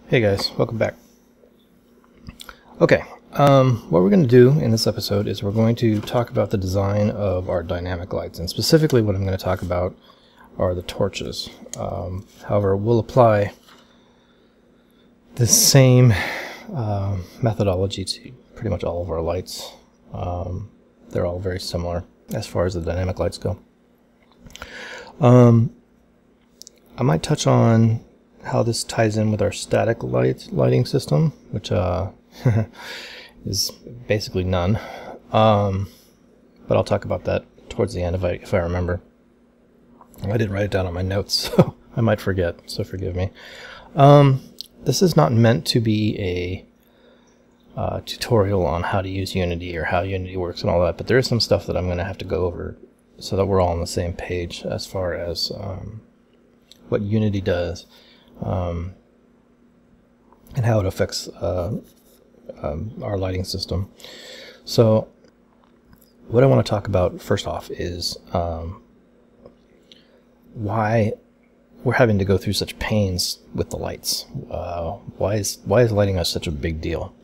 Hey guys, welcome back. Okay, what we're going to do in this episode is we're going to talk about the design of our dynamic lights, and specifically what I'm going to talk about are the torches. However, we'll apply the same methodology to pretty much all of our lights. They're all very similar as far as the dynamic lights go. I might touch on how this ties in with our static lighting system, which is basically none. But I'll talk about that towards the end if I remember. I didn't write it down on my notes, so I might forget, so forgive me. This is not meant to be a tutorial on how to use Unity or how Unity works and all that, but there is some stuff that I'm going to have to go over so that we're all on the same page as far as what Unity does. And how it affects our lighting system. So what I want to talk about first off is why we're having to go through such pains with the lights. Why is lighting us such a big deal?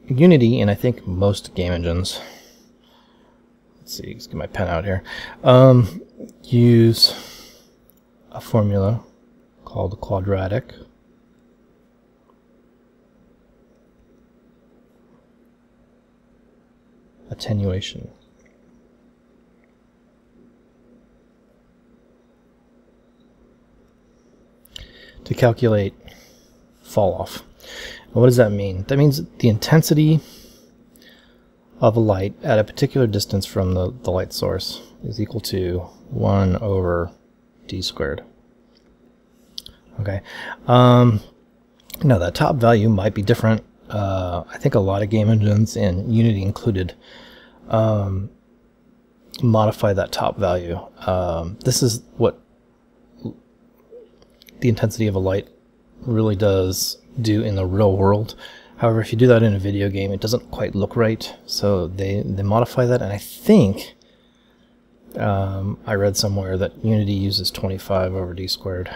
Unity, and I think most game engines, let's see, let's get my pen out here, use a formula called Quadratic Attenuation. To calculate fall off. And what does that mean? That means the intensity of a light at a particular distance from the light source is equal to 1 over d squared. Okay. Now that top value might be different. I think a lot of game engines, and Unity included, modify that top value. This is what the intensity of a light really does do in the real world. However, if you do that in a video game, it doesn't quite look right. So they modify that, and I think I read somewhere that Unity uses 25 over d squared.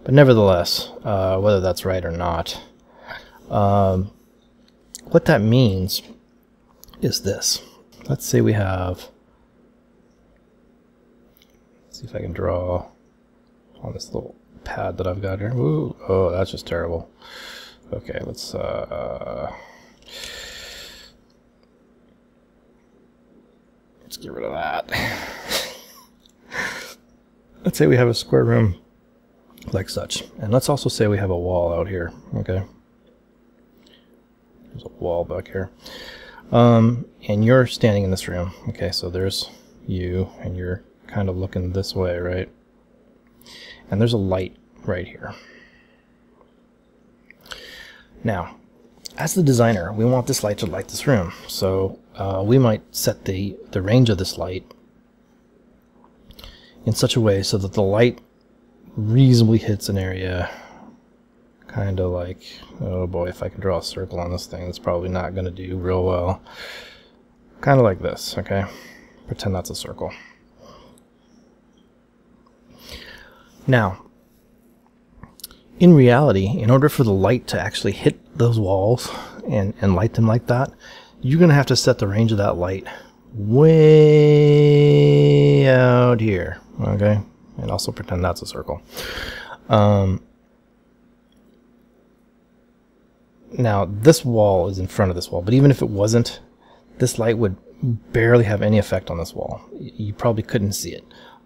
But nevertheless, whether that's right or not, what that means is this. Let's say we have, let's see if I can draw on this little pad that I've got here. Ooh, oh, that's just terrible. Okay, let's get rid of that. Let's say we have a square room like such, and let's also say we have a wall out here. Okay, there's a wall back here, and you're standing in this room. Okay, so there's you, and you're kind of looking this way, right? And there's a light right here. Now, as the designer, we want this light to light this room, so we might set the range of this light in such a way so that the light reasonably hits an area, kind of like, oh boy, if I can draw a circle on this thing, it's probably not going to do real well. Kind of like this, okay? Pretend that's a circle. Now, in reality, in order for the light to actually hit those walls and light them like that, you're going to have to set the range of that light way out here, okay? And also pretend that's a circle. Now, this wall is in front of this wall, but even if it wasn't, this light would barely have any effect on this wall. You probably couldn't see it.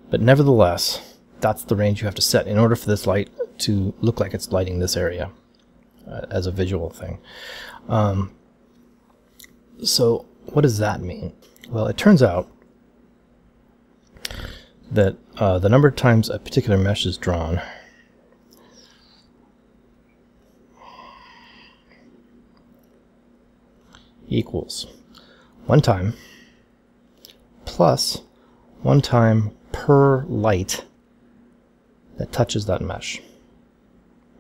But nevertheless, that's the range you have to set in order for this light to look like it's lighting this area as a visual thing. So what does that mean? Well, it turns out that the number of times a particular mesh is drawn equals 1 time plus 1 time per light that touches that mesh,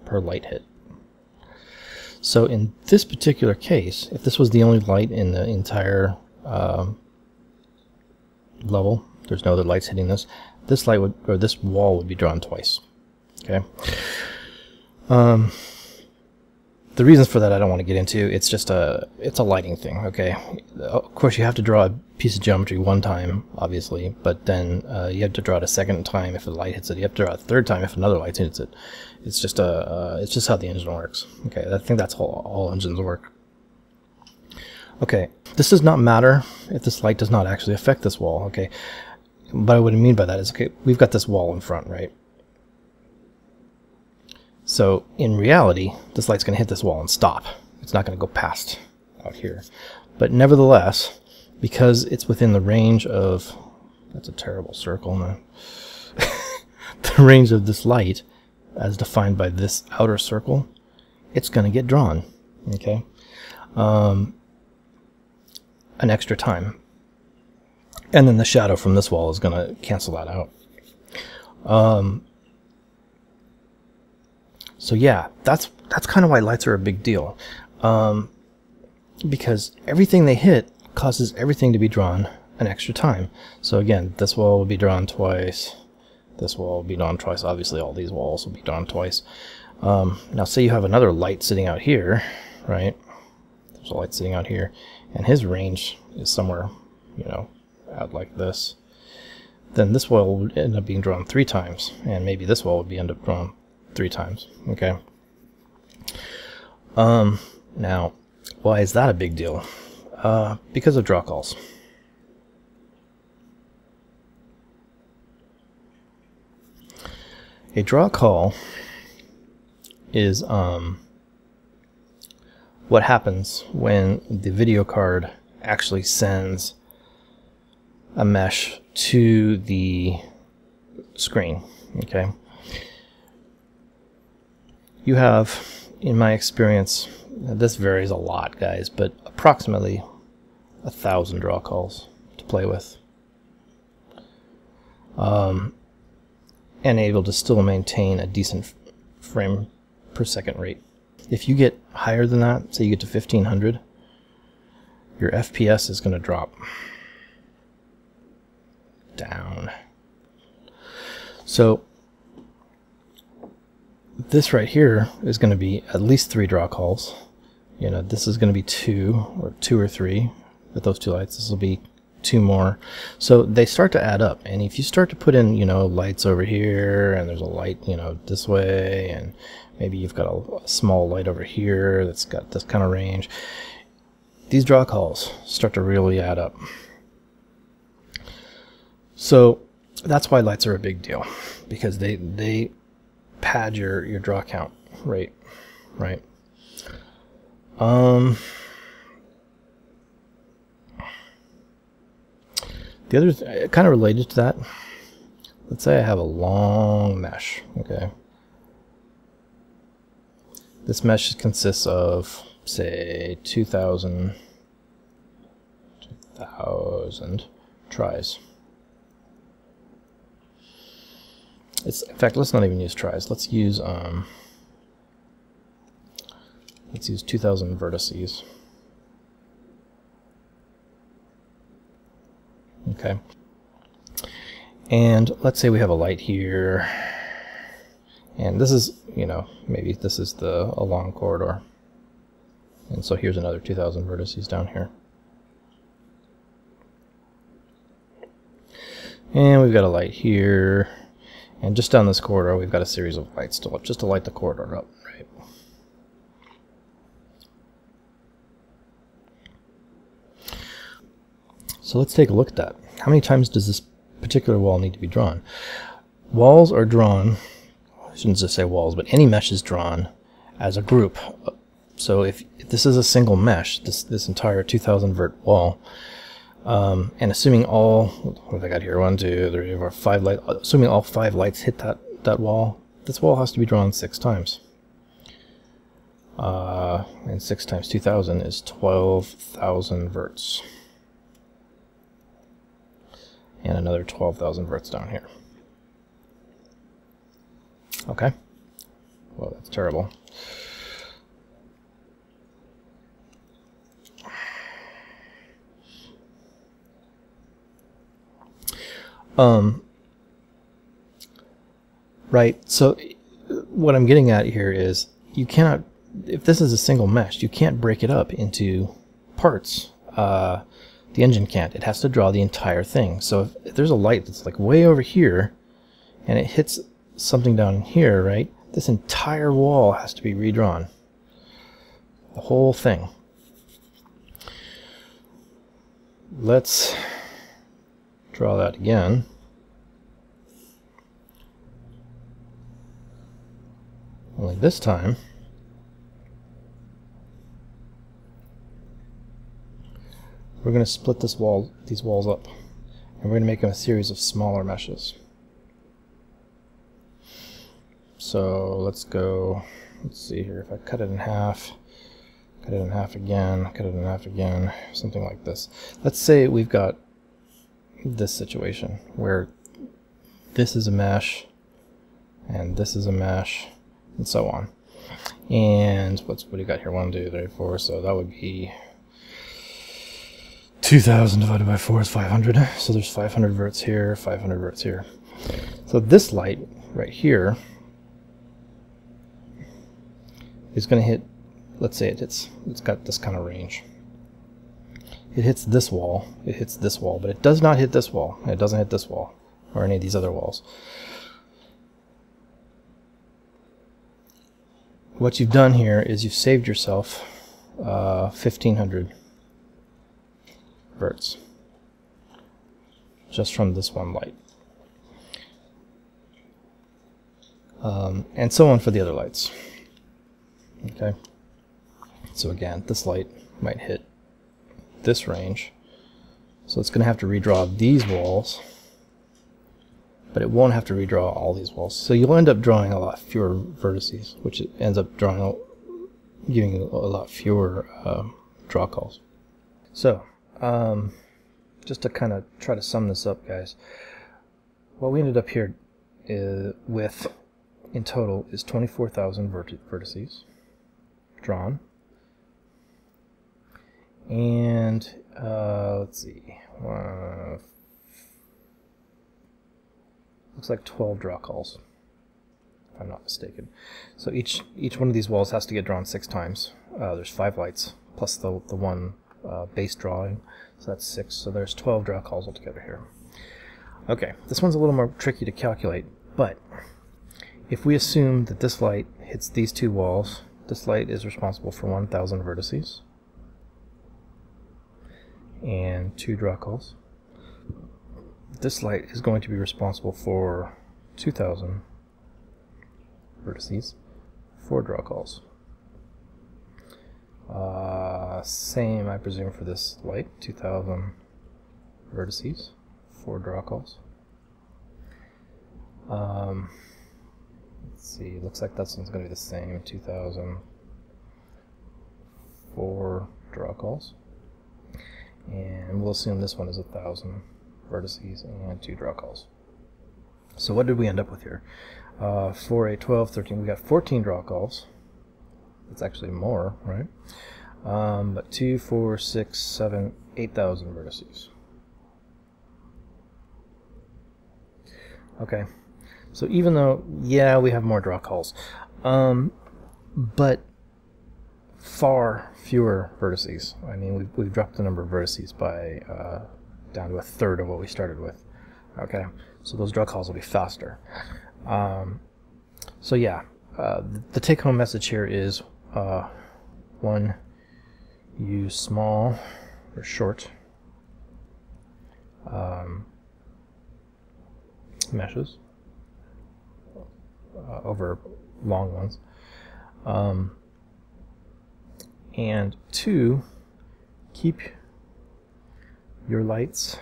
per light hit. So in this particular case, if this was the only light in the entire level, there's no other lights hitting this, this light would, or this wall would be drawn twice. Okay. The reasons for that I don't want to get into. It's just it's a lighting thing, okay? Of course, you have to draw a piece of geometry one time, obviously, but then you have to draw it a second time if the light hits it. You have to draw it a third time if another light hits it. It's just it's just how the engine works. Okay, I think that's how all engines work. Okay, this does not matter if this light does not actually affect this wall, okay? But what I mean by that is, okay, we've got this wall in front, right? So in reality, this light's going to hit this wall and stop. It's not going to go past out here. But nevertheless, because it's within the range of, that's a terrible circle, man. The range of this light, as defined by this outer circle, it's going to get drawn, okay? An extra time. And then the shadow from this wall is going to cancel that out. So yeah, that's kind of why lights are a big deal, because everything they hit causes everything to be drawn an extra time. So again, this wall will be drawn twice, this wall will be drawn twice, obviously all these walls will be drawn twice. Now say you have another light sitting out here, right? There's a light sitting out here, and his range is somewhere, you know, out like this. Then this wall would end up being drawn 3 times, and maybe this wall would end up drawn 3 times, okay? Now, why is that a big deal? Because of draw calls. A draw call is what happens when the video card actually sends a mesh to the screen, okay? You have, in my experience, this varies a lot, guys, but approximately 1,000 draw calls to play with. And able to still maintain a decent frame per second rate. If you get higher than that, say you get to 1500, your FPS is going to drop down. So this right here is going to be at least 3 draw calls. You know, this is going to be 2 or 3 with those 2 lights. This will be 2 more. So they start to add up. And if you start to put in, you know, lights over here, and there's a light, you know, this way, and maybe you've got a small light over here that's got this kind of range, these draw calls start to really add up. So that's why lights are a big deal, because they pad your draw count rate, right? The other kind of related to that, let's say I have a long mesh, okay? This mesh consists of, say, 2,000 tries. In fact, let's not even use tries. Let's use 2,000 vertices. Okay. And let's say we have a light here, and this is, you know, maybe this is a long corridor, and so here's another 2,000 vertices down here. And we've got a light here. And just down this corridor, we've got a series of lights still up, just to light the corridor up, right? So let's take a look at that. How many times does this particular wall need to be drawn? Walls are drawn, I shouldn't just say walls, but any mesh is drawn as a group. So if this is a single mesh, this entire 2,000 vert wall, and assuming all, what have I got here? 1, 2, 3, 4, 5 lights. Assuming all 5 lights hit that wall, this wall has to be drawn 6 times. And 6 times 2,000 is 12,000 verts. And another 12,000 verts down here. Okay. Well, that's terrible. Right, so what I'm getting at here is you cannot, if this is a single mesh, you can't break it up into parts. The engine can't. It has to draw the entire thing. So if there's a light that's like way over here and it hits something down here, right, this entire wall has to be redrawn. The whole thing. Let's draw that again. Only this time we're going to split these walls up, and we're going to make them a series of smaller meshes. So let's see here, if I cut it in half, cut it in half again, cut it in half again, something like this. Let's say we've got this situation where this is a mesh and this is a mesh and so on. And what do you got here? 1, 2, 3, 4. So that would be 2000 divided by 4 is 500. So there's 500 verts here, 500 verts here. So this light right here is going to hit, let's say it's got this kind of range. It hits this wall, it hits this wall, but it does not hit this wall. It doesn't hit this wall or any of these other walls. What you've done here is you've saved yourself 1500 verts just from this one light. And so on for the other lights. Okay. So again, this light might hit this range, so it's going to have to redraw these walls, but it won't have to redraw all these walls. So you'll end up drawing a lot fewer vertices, which ends up giving you a lot fewer draw calls. So just to kind of try to sum this up, guys, what we ended up here with in total is 24,000 vertices drawn. And let's see, looks like 12 draw calls, if I'm not mistaken. So each one of these walls has to get drawn 6 times. There's 5 lights plus the one base drawing, so that's 6. So there's 12 draw calls altogether here. Okay, this one's a little more tricky to calculate, but if we assume that this light hits these 2 walls, this light is responsible for 1,000 vertices and 2 draw calls. This light is going to be responsible for 2,000 vertices, 4 draw calls. Same, I presume, for this light, 2,000 vertices, 4 draw calls. Let's see, looks like that one's going to be the same, 2,000, 4 draw calls. And we'll assume this one is 1,000 vertices and 2 draw calls. So what did we end up with here? 4, 8, 12, 13, we got 14 draw calls. It's actually more, right? But 2, 4, 6, 7, 8,000 vertices. Okay, so even though, yeah, we have more draw calls, but far fewer vertices. I mean, we've dropped the number of vertices by down to 1/3 of what we started with. Okay, so those draw calls will be faster. So yeah, the take-home message here is 1, use small or short meshes over long ones. And 2, keep your lights,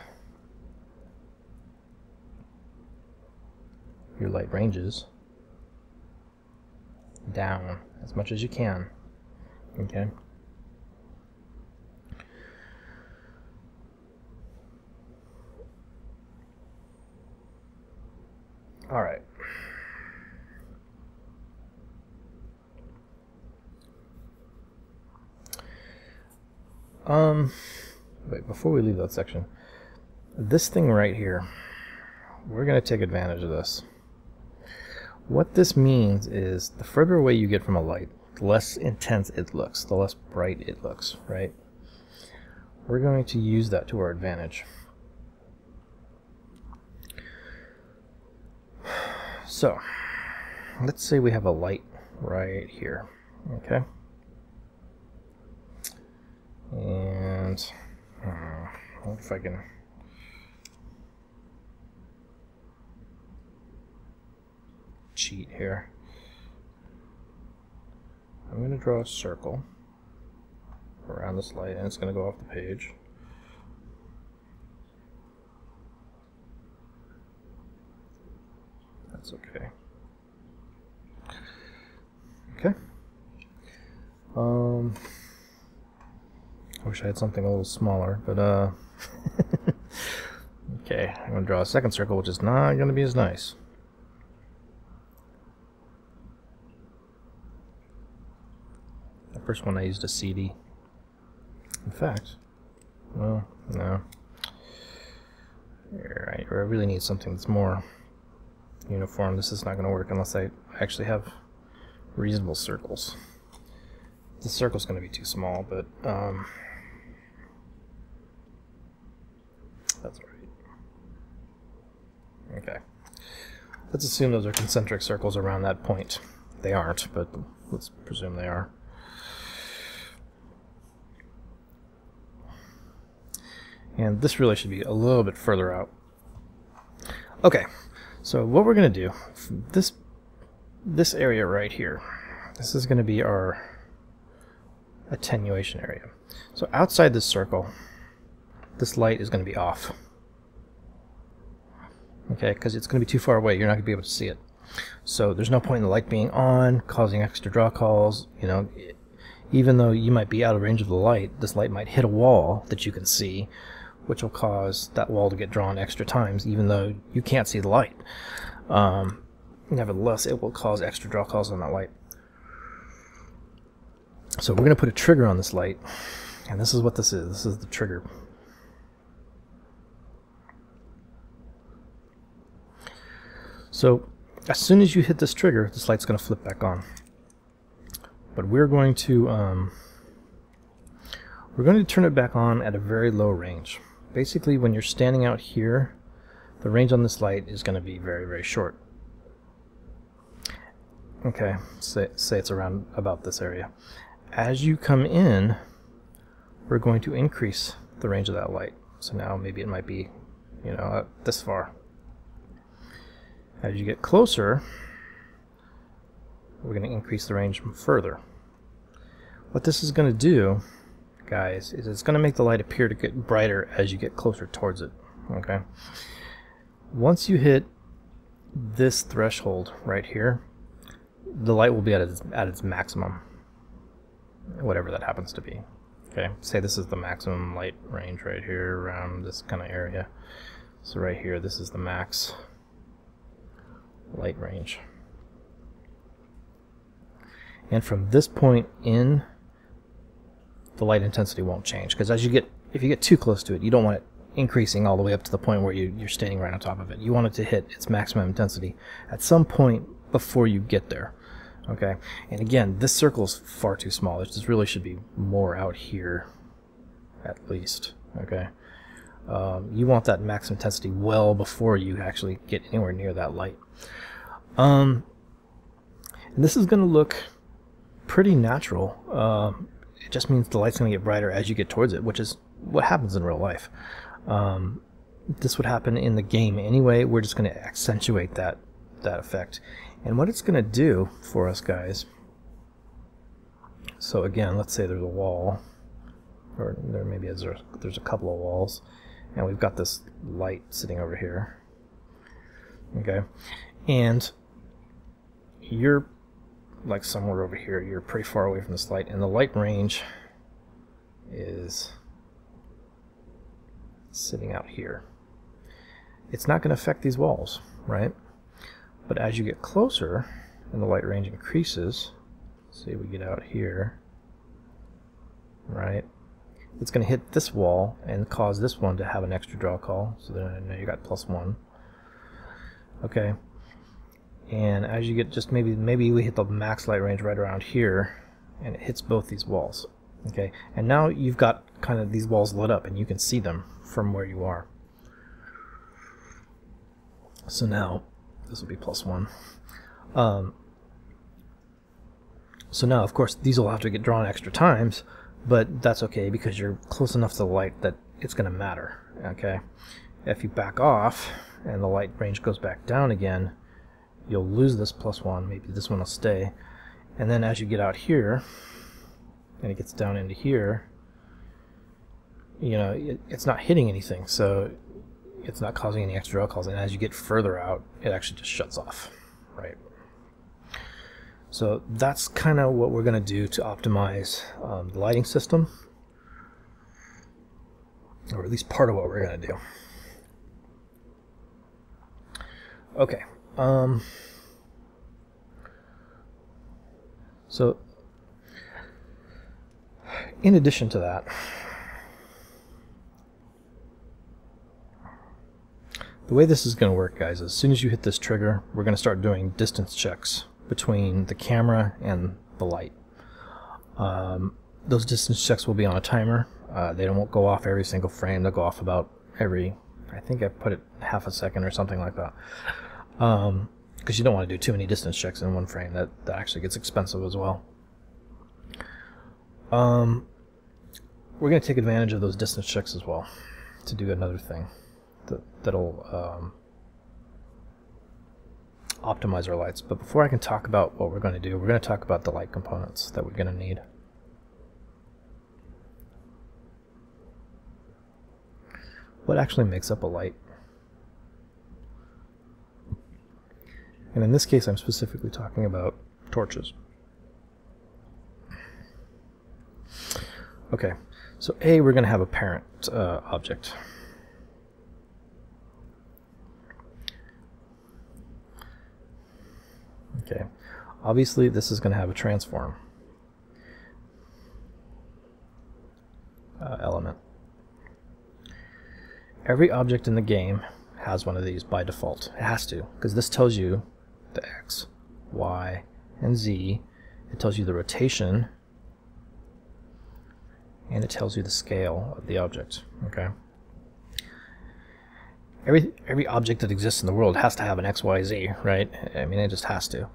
your light ranges down as much as you can. Okay. All right. Wait, before we leave that section, this thing right here, we're going to take advantage of this. What this means is the further away you get from a light, the less intense it looks, the less bright it looks, right? We're going to use that to our advantage. So, let's say we have a light right here, okay? And I wonder if I can cheat here. I'm going to draw a circle around this light, and it's going to go off the page. That's okay. Okay. I wish I had something a little smaller, but okay, I'm going to draw a second circle, which is not going to be as nice. The first one I used a CD. In fact, well, no. Right, I really need something that's more uniform. This is not going to work unless I actually have reasonable circles. The circle's going to be too small, but that's all right. Okay. Let's assume those are concentric circles around that point. They aren't, but let's presume they are. And this really should be a little bit further out. Okay, so what we're going to do, this area right here, this is going to be our attenuation area. So outside this circle, this light is going to be off. Okay, because it's going to be too far away, you're not going to be able to see it. So there's no point in the light being on, causing extra draw calls. You know, even though you might be out of range of the light, this light might hit a wall that you can see, which will cause that wall to get drawn extra times, even though you can't see the light. Nevertheless, it will cause extra draw calls on that light. So we're going to put a trigger on this light, and this is what this is. This is the trigger. So as soon as you hit this trigger, this light's going to flip back on. But we're going to turn it back on at a very low range. Basically, when you're standing out here, the range on this light is going to be very, very short. Okay, say it's around about this area. As you come in, we're going to increase the range of that light. So now maybe it might be, you know, this far. As you get closer, we're going to increase the range further. What this is going to do, guys, is it's going to make the light appear to get brighter as you get closer towards it. Okay. Once you hit this threshold right here, the light will be at its maximum, whatever that happens to be. Okay. Say this is the maximum light range right here around this kind of area. So right here, this is the max light range. And from this point in, the light intensity won't change, because if you get too close to it, you don't want it increasing all the way up to the point where you're standing right on top of it. You want it to hit its maximum intensity at some point before you get there. Okay, and again, this circle is far too small. This really should be more out here, at least. Okay, you want that max intensity well before you actually get anywhere near that light. And this is going to look pretty natural. It just means the light's going to get brighter as you get towards it, which is what happens in real life. This would happen in the game anyway. We're just going to accentuate that effect. And what it's going to do for us, guys, so again, let's say there's a wall, or there maybe there's a couple of walls, and we've got this light sitting over here. Okay, and you're like somewhere over here, you're pretty far away from this light, and the light range is sitting out here. It's not going to affect these walls, right? But as you get closer and the light range increases, say we get out here, right, it's going to hit this wall and cause this one to have an extra draw call. So then now you got +1. Okay, And as you get just maybe we hit the max light range right around here, and it hits both these walls. Okay, and now you've got kind of these walls lit up, and you can see them from where you are. So now this will be +1. So now, of course, these will have to get drawn extra times, but that's okay because you're close enough to the light that it's going to matter. Okay, if you back off and the light range goes back down again, you'll lose this +1. Maybe this one will stay, and then as you get out here and it gets down into here, you know, it's not hitting anything, so it's not causing any extra draw calls. And as you get further out, it actually just shuts off, right? So that's kind of what we're going to do to optimize the lighting system, or at least part of what we're going to do. Okay. So in addition to that, the way this is going to work, guys, as soon as you hit this trigger, we're going to start doing distance checks between the camera and the light. Those distance checks will be on a timer. They won't go off every single frame. They'll go off about every, I think I put it half a second or something like that. Because you don't want to do too many distance checks in one frame. That actually gets expensive as well. We're going to take advantage of those distance checks as well to do another thing that'll optimize our lights. But before I can talk about what we're going to do, we're going to talk about the light components that we're going to need. What actually makes up a light? And in this case, I'm specifically talking about torches. Okay, so we're going to have a parent object. Okay, obviously this is going to have a transform element. Every object in the game has one of these by default. It has to, because this tells you the X, Y, and Z. It tells you the rotation, and it tells you the scale of the object. Okay. Every object that exists in the world has to have an X, Y, Z, right? I mean, it just has to.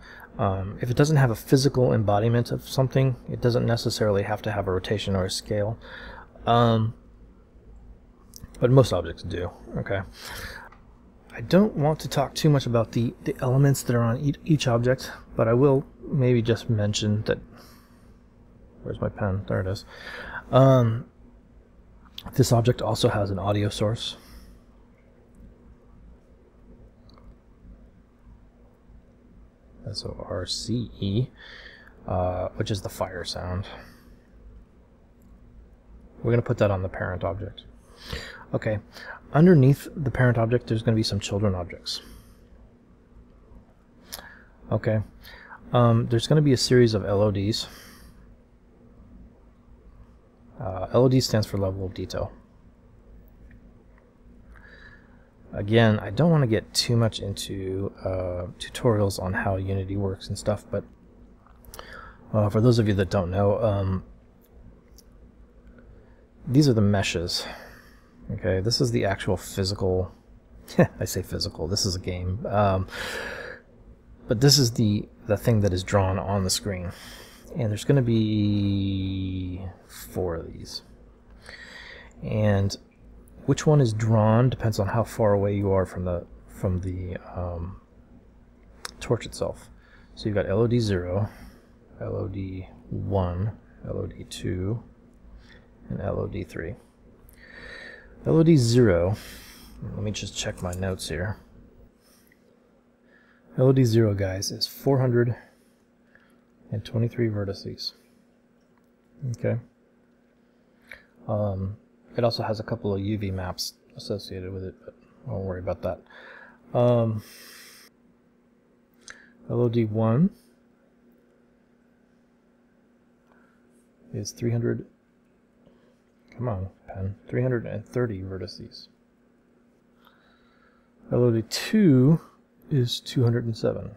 If it doesn't have a physical embodiment of something, it doesn't necessarily have to have a rotation or a scale. But most objects do. Okay. I don't want to talk too much about the elements that are on each object, but I will maybe just mention that. Where's my pen? There it is. This object also has an audio source. SORCE, which is the fire sound. We're going to put that on the parent object. Okay, underneath the parent object, there's going to be some children objects. Okay, there's going to be a series of LODs. LOD stands for level of detail. Again, I don't want to get too much into tutorials on how Unity works and stuff, but for those of you that don't know, these are the meshes. Okay, this is the actual physical. I say physical. This is a game, but this is the thing that is drawn on the screen, and there's going to be 4 of these, and which one is drawn depends on how far away you are from the torch itself. So you've got LOD 0, LOD 1, LOD 2, and LOD 3. LOD 0, let me just check my notes here. LOD 0, guys, is 423 vertices. Okay. It also has a couple of UV maps associated with it, but I won't worry about that. LOD 1 is 300. Come on, pen. 330 vertices. LOD 2 is 207.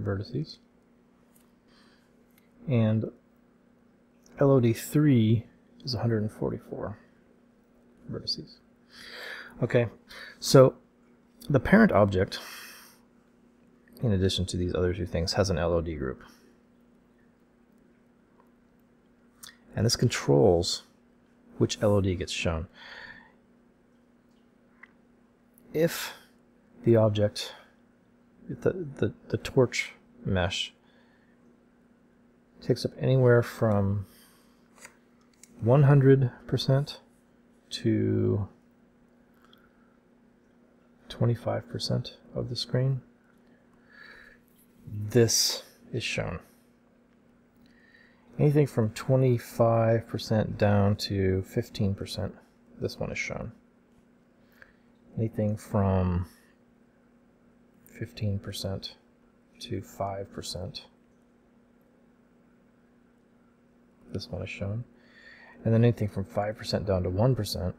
vertices. And LOD3 is 144 vertices. Okay, so the parent object, in addition to these other two things, has an LOD group. And this controls which LOD gets shown. If the object, the torch mesh takes up anywhere from 100% to 25% of the screen, this is shown. Anything from 25% down to 15%, this one is shown. Anything from 15% to 5%, this one is shown. And then anything from 5% down to 1%,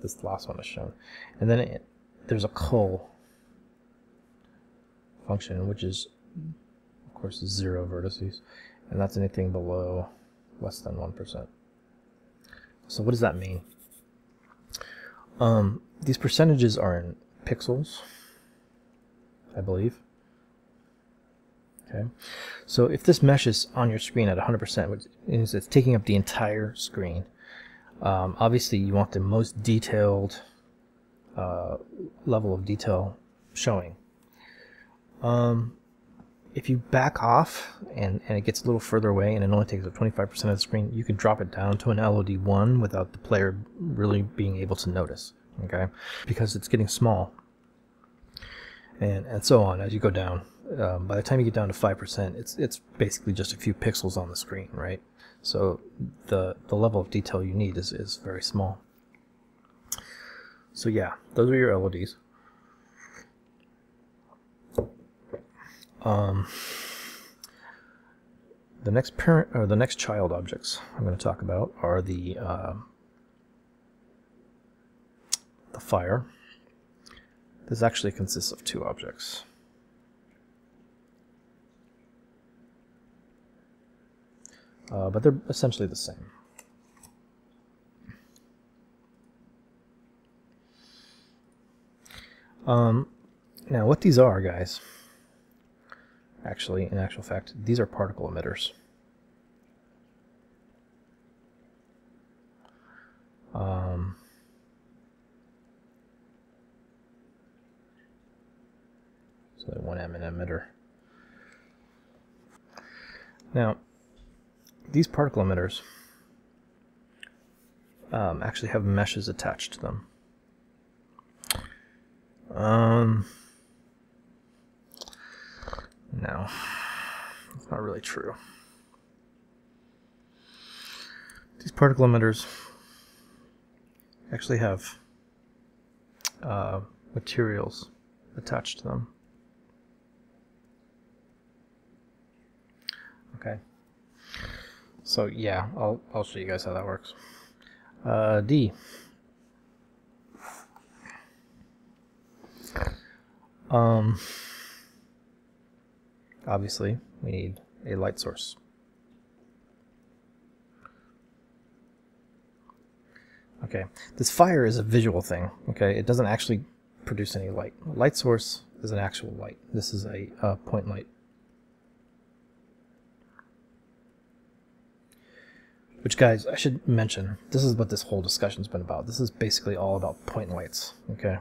this last one is shown. And then there's a cull function, which is, of course, 0 vertices. And that's anything below less than 1%. So what does that mean? These percentages are in pixels, I believe. Okay, so if this mesh is on your screen at 100%, which means it's taking up the entire screen, obviously you want the most detailed level of detail showing. If you back off and it gets a little further away and it only takes up 25% of the screen, you can drop it down to an LOD1 without the player really being able to notice, okay? Because it's getting small. And so on as you go down. By the time you get down to 5%, it's basically just a few pixels on the screen, right? So the level of detail you need is very small. So yeah, those are your LODs. The next parent or the next child objects I'm going to talk about are the fire. This actually consists of 2 objects. But they're essentially the same. Now what these are, guys, actually, in actual fact, these are particle emitters. So they're 1M an emitter. Now, these particle emitters actually have meshes attached to them. No, that's not really true. These particle emitters actually have materials attached to them. Okay. So yeah, I'll show you guys how that works. D. Obviously, we need a light source. Okay, this fire is a visual thing. Okay, it doesn't actually produce any light. A light source is an actual light. This is a point light. Which, guys, I should mention, this is what this whole discussion's been about. This is basically all about point lights, okay?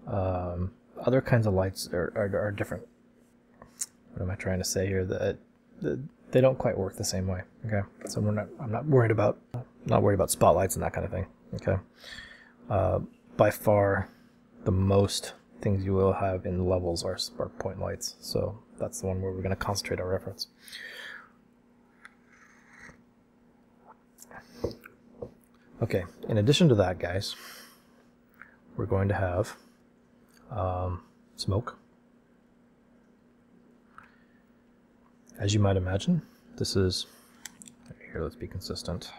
Other kinds of lights are different. What am I trying to say here? That they don't quite work the same way, okay? So I'm not worried about spotlights and that kind of thing, okay? By far, the most things you will have in levels are point lights. So that's the one where we're going to concentrate our efforts. Okay, in addition to that, guys, we're going to have smoke. As you might imagine, this is, here, let's be consistent.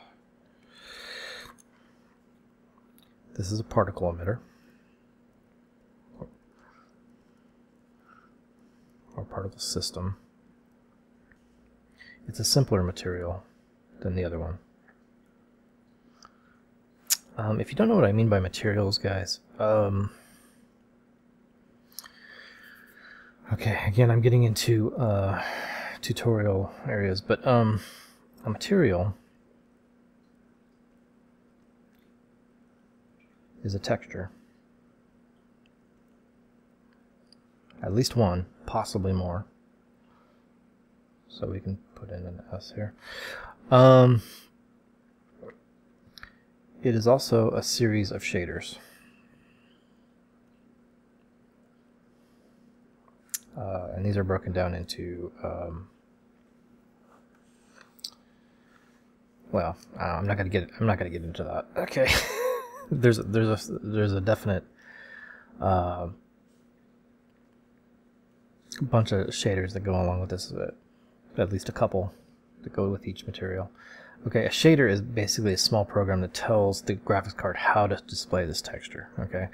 This is a particle emitter, or particle system. It's a simpler material than the other one. If you don't know what I mean by materials, guys, okay, again, I'm getting into tutorial areas, but a material is a texture. At least one, possibly more. So we can put in an S here. It is also a series of shaders. And these are broken down into well, I'm not gonna get into that. Okay. there's a definite bunch of shaders that go along with this, at least a couple that go with each material. Okay, a shader is basically a small program that tells the graphics card how to display this texture. Okay,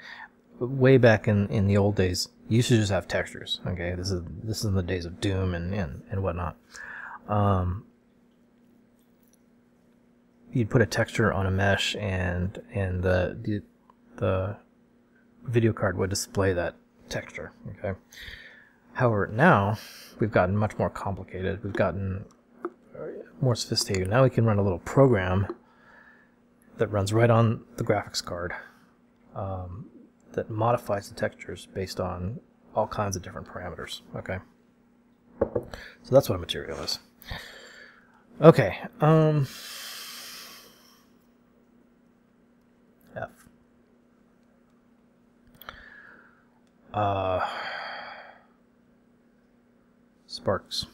way back in the old days, you used to just have textures. Okay, this is in the days of Doom and whatnot. You'd put a texture on a mesh, and the video card would display that texture. Okay. However, now we've gotten much more complicated. We've gotten more sophisticated. Now we can run a little program that runs right on the graphics card that modifies the textures based on all kinds of different parameters. Okay, so that's what a material is. Okay, F. Sparks.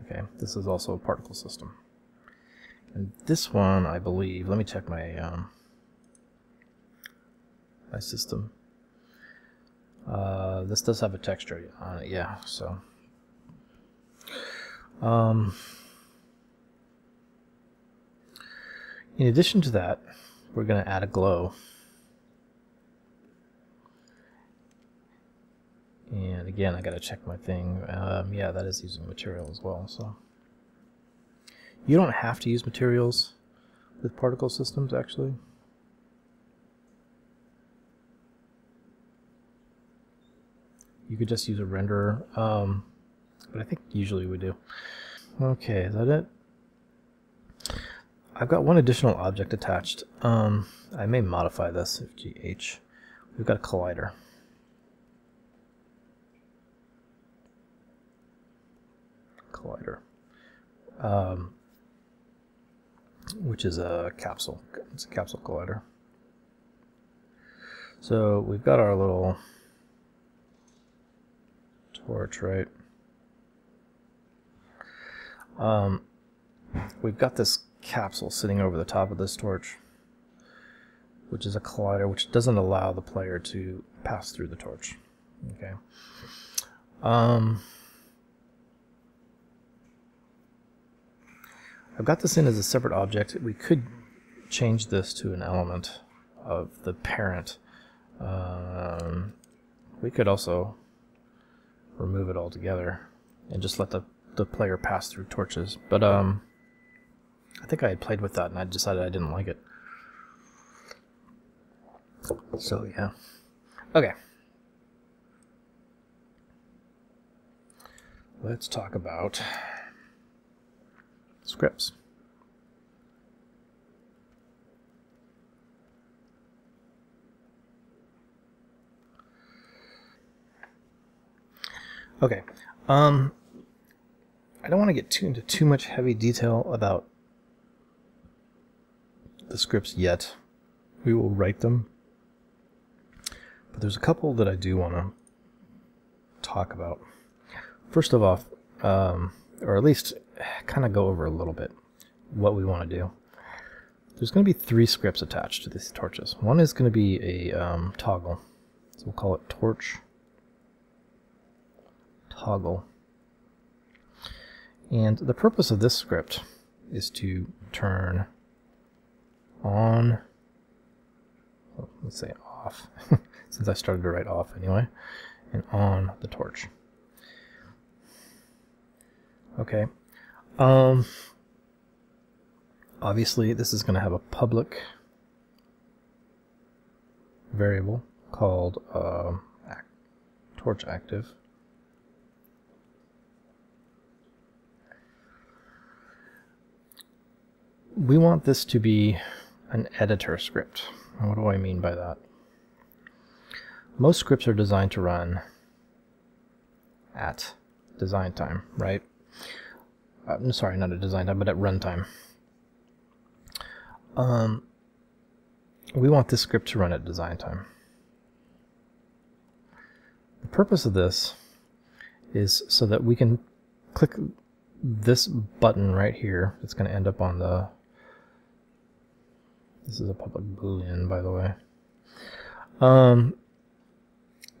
Okay, this is also a particle system. And this one, I believe, let me check my my system. This does have a texture on it, yeah, so. In addition to that, we're going to add a glow. And again, I gotta check my thing. Yeah, that is using material as well. So you don't have to use materials with particle systems, actually. You could just use a renderer, but I think usually we do. Okay, is that it? I've got one additional object attached. I may modify this if GH. We've got a collider. Which is a capsule. It's a capsule collider. So we've got our little torch, right? We've got this capsule sitting over the top of this torch, which is a collider, which doesn't allow the player to pass through the torch. Okay. I've got this in as a separate object. We could change this to an element of the parent. We could also remove it altogether and just let the player pass through torches. But I think I had played with that and I decided I didn't like it. So yeah. Okay. Let's talk about scripts. Okay. I don't want to get into too much heavy detail about the scripts yet. We will write them. But there's a couple that I do want to talk about. First of all, or at least kind of go over a little bit what we want to do. There's going to be 3 scripts attached to these torches. One is going to be a toggle. So we'll call it torch toggle. And the purpose of this script is to turn on, let's say off, since I started to write off anyway, and on the torch. Okay. Obviously, this is going to have a public variable called torch active. We want this to be an editor script. And what do I mean by that? Most scripts are designed to run at design time, right? Sorry, not at design time, but at runtime. We want this script to run at design time. The purpose of this is so that we can click this button right here. It's going to end up on the... This is a public boolean, by the way.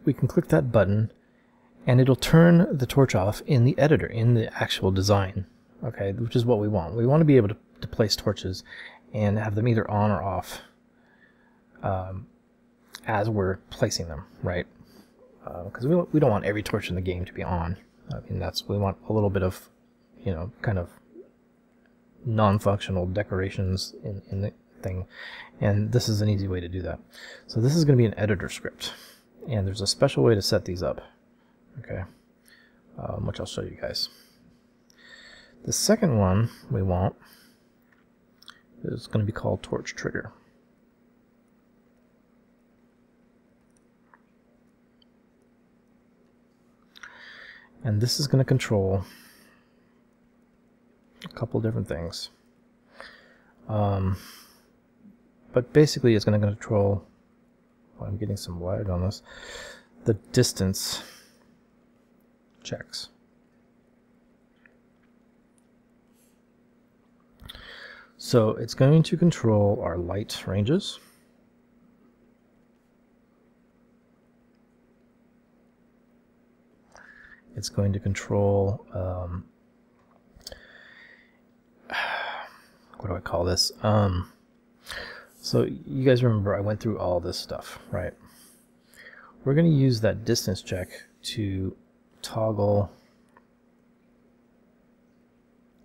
We can click that button, and it'll turn the torch off in the editor, in the actual design. Okay, which is what we want. We want to be able to place torches and have them either on or off as we're placing them, right? Because we don't want every torch in the game to be on. I mean, we want a little bit of, you know, kind of non-functional decorations in the thing, and this is an easy way to do that. So this is going to be an editor script, and there's a special way to set these up, okay, which I'll show you guys. The second one we want is going to be called torch trigger. And this is going to control a couple different things. But basically it's going to control, well, I'm getting some lag on this, the distance checks. So it's going to control our light ranges. It's going to control, what do I call this? So you guys remember I went through all this stuff, right? We're going to use that distance check to toggle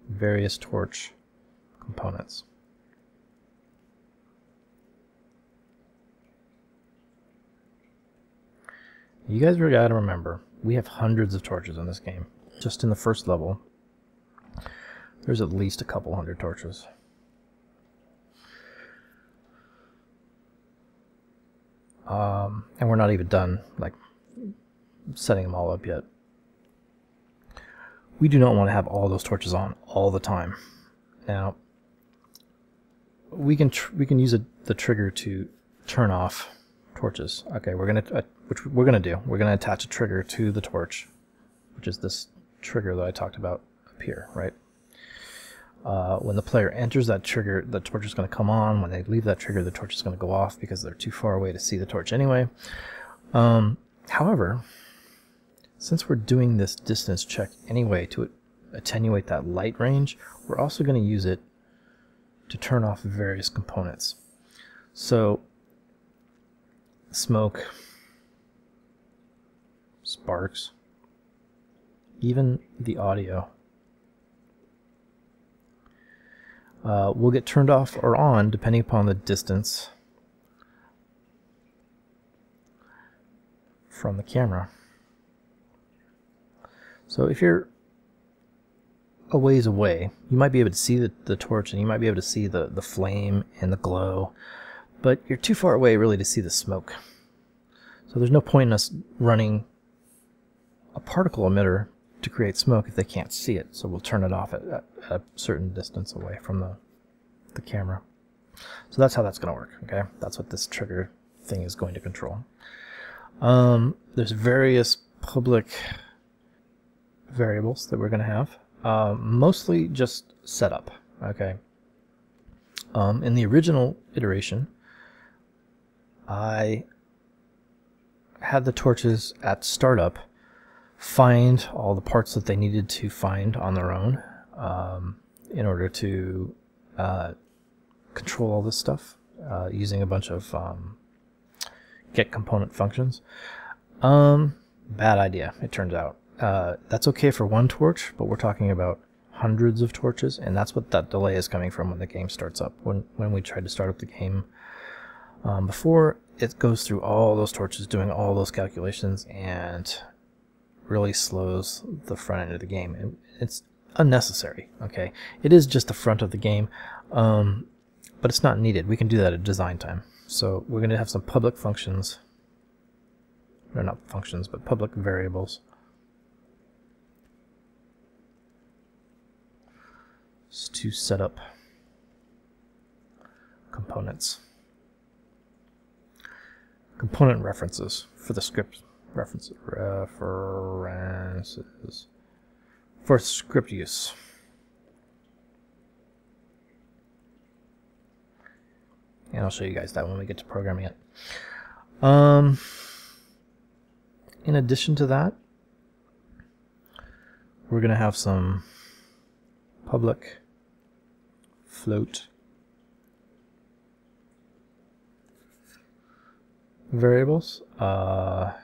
various torch components. You guys got to remember, we have hundreds of torches in this game. Just in the first level, there's at least a couple hundred torches. And we're not even done, like, setting them all up yet. We do not want to have all those torches on all the time. Now, we can use the trigger to turn off torches. Okay, which we're gonna do. We're gonna attach a trigger to the torch, which is this trigger that I talked about up here, right? When the player enters that trigger, the torch is going to come on. When they leave that trigger, the torch is going to go off because they're too far away to see the torch anyway. However, since we're doing this distance check anyway to attenuate that light range, we're also going to use it to turn off various components. So, smoke, sparks, even the audio will get turned off or on depending upon the distance from the camera. So if you're a ways away, you might be able to see the torch, and you might be able to see the flame and the glow, but you're too far away really to see the smoke. So there's no point in us running a particle emitter to create smoke if they can't see it. So we'll turn it off at a certain distance away from the camera. So that's how that's going to work. Okay, that's what this trigger thing is going to control. There's various public variables that we're going to have, mostly just setup. Okay. In the original iteration, I had the torches at startup find all the parts that they needed to find on their own in order to control all this stuff using a bunch of get component functions. Bad idea, it turns out. That's okay for one torch, but we're talking about hundreds of torches, and that's what that delay is coming from when the game starts up. When we tried to start up the game before, it goes through all those torches, doing all those calculations, and really slows the front end of the game. And it's unnecessary, okay? It is just the front of the game, but it's not needed. We can do that at design time. So we're going to have some public functions. They're not functions, but public variables. To set up components. Component references for the script references for script use. And I'll show you guys that when we get to programming it. In addition to that, we're going to have some public float variables. We're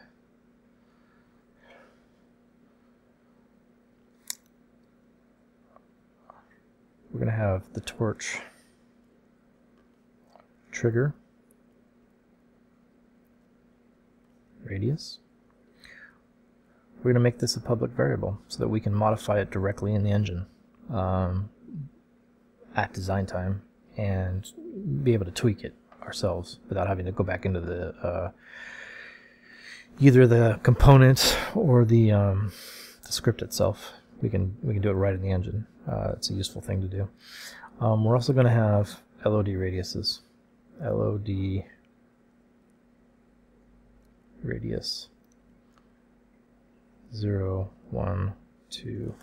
going to have the torch trigger radius. We're going to make this a public variable so that we can modify it directly in the engine at design time and be able to tweak it ourselves without having to go back into the either the component or the script itself. We can do it right in the engine. It's a useful thing to do. We're also going to have LOD radiuses. LOD radius 0, 1, 2,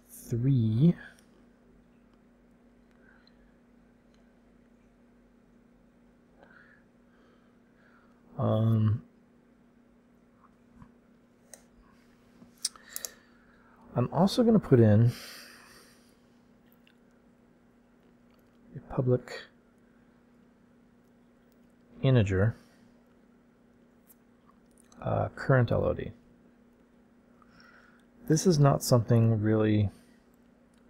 3. I'm also going to put in a public integer current LOD. This is not something really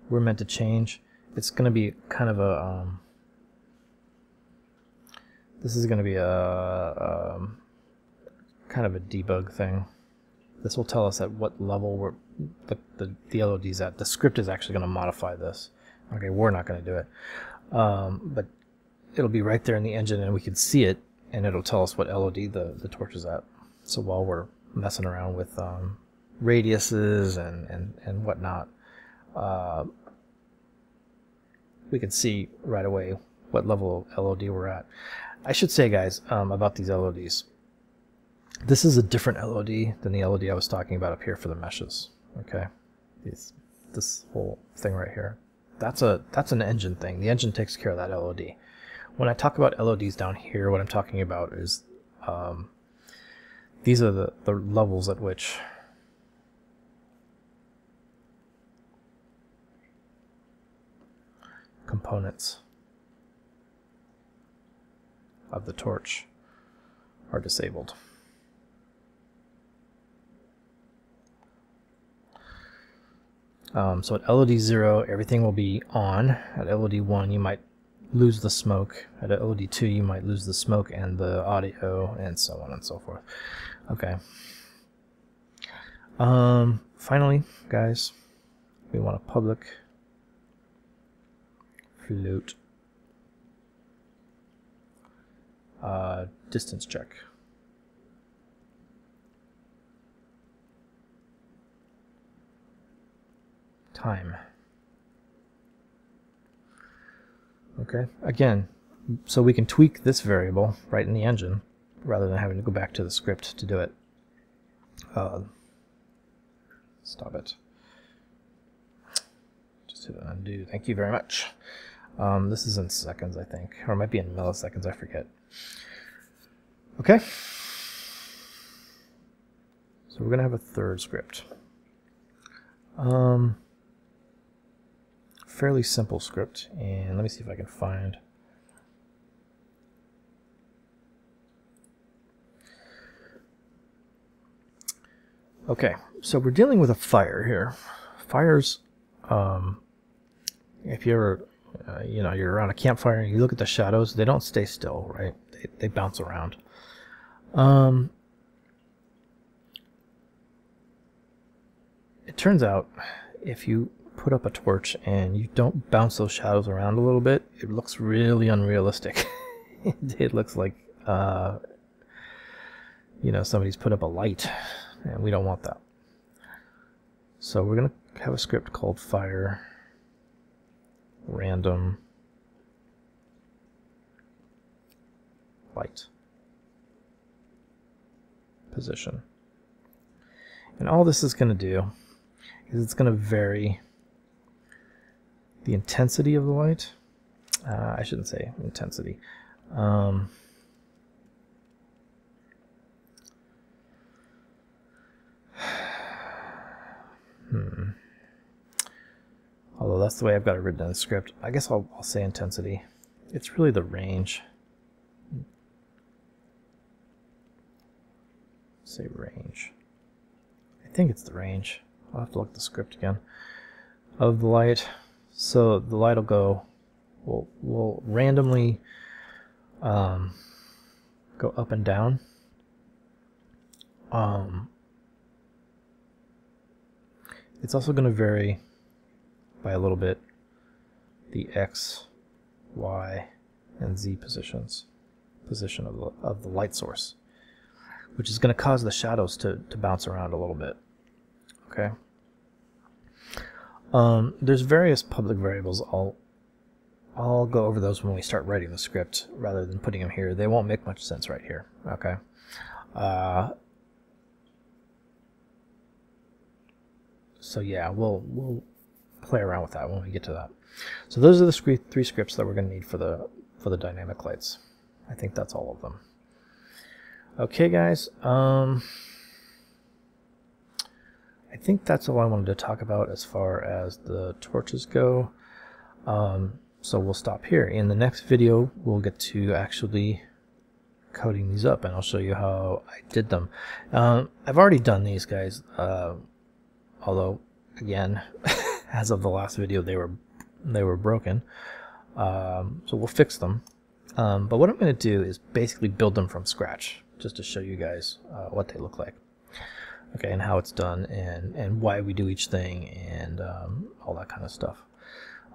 we're meant to change. It's going to be kind of a this is going to be a kind of a debug thing. This will tell us at what level the LOD is at. The script is actually going to modify this. Okay, we're not going to do it, but it'll be right there in the engine, and we can see it, and it'll tell us what LOD the torch is at. So while we're messing around with radiuses and whatnot, we can see right away what level of LOD we're at. I should say, guys, about these LODs. This is a different LOD than the LOD I was talking about up here for the meshes. Okay, this whole thing right here. That's an engine thing. The engine takes care of that LOD. When I talk about LODs down here, what I'm talking about is these are the levels at which components of the torch are disabled. So at LOD 0, everything will be on. At LOD 1, you might lose the smoke. At LOD 2, you might lose the smoke and the audio, and so on and so forth. Okay. Finally, guys, we want a public float distance check. Time. Okay, again, so we can tweak this variable right in the engine rather than having to go back to the script to do it. Stop it. Just hit undo. Thank you very much. This is in seconds, I think, or it might be in milliseconds, I forget. Okay. So we're going to have a third script. Fairly simple script, and let me see if I can find Okay, so we're dealing with a fire here. Fires, if you're, you're around a campfire and you look at the shadows, they don't stay still, right? They bounce around. It turns out if you put up a torch and you don't bounce those shadows around a little bit, it looks really unrealistic. It looks like, somebody's put up a light, and we don't want that. So we're going to have a script called fire random light position. And all this is going to do is it's going to vary the intensity of the light. I shouldn't say intensity. Although that's the way I've got it written in the script. I guess I'll say intensity. It's really the range. Say range. I think it's the range. I'll have to look at the script again. Of the light. So the light will go, we'll randomly go up and down. It's also going to vary by a little bit the X, Y, and Z position of the light source, which is going to cause the shadows to bounce around a little bit. Okay. There's various public variables. I'll go over those when we start writing the script rather than putting them here. They won't make much sense right here. Okay. So yeah, we'll play around with that when we get to that. So those are the three scripts that we're going to need for the dynamic lights. I think that's all of them. Okay, guys. I think that's all I wanted to talk about as far as the torches go. So we'll stop here. In the next video, we'll get to actually coding these up, and I'll show you how I did them. I've already done these, guys. Although, again, as of the last video, they were broken. So we'll fix them. But what I'm going to do is basically build them from scratch, just to show you guys what they look like. Okay, and how it's done, and why we do each thing, and all that kind of stuff.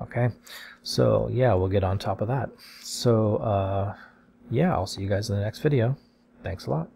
Okay, so yeah, we'll get on top of that. So yeah, I'll see you guys in the next video. Thanks a lot.